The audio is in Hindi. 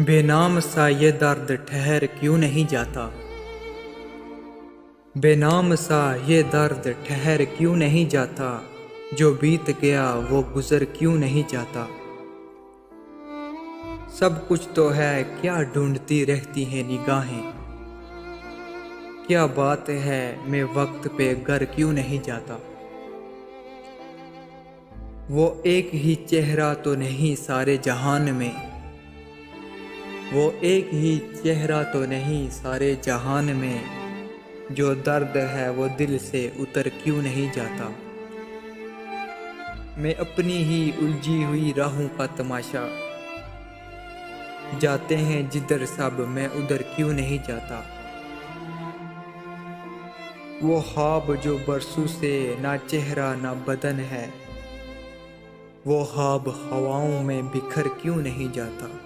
बेनाम सा ये दर्द ठहर क्यों नहीं जाता। बेनाम सा ये दर्द ठहर क्यों नहीं जाता। जो बीत गया वो गुजर क्यों नहीं जाता। सब कुछ तो है क्या ढूंढती रहती हैं निगाहें। क्या बात है मैं वक्त पे घर क्यों नहीं जाता। वो एक ही चेहरा तो नहीं सारे जहान में। वो एक ही चेहरा तो नहीं सारे जहान में। जो दर्द है वो दिल से उतर क्यों नहीं जाता। मैं अपनी ही उलझी हुई राहों का तमाशा। जाते हैं जिधर सब मैं उधर क्यों नहीं जाता। वो ख्वाब जो बरसों से ना चेहरा ना बदन है। वो ख्वाब हवाओं में बिखर क्यों नहीं जाता।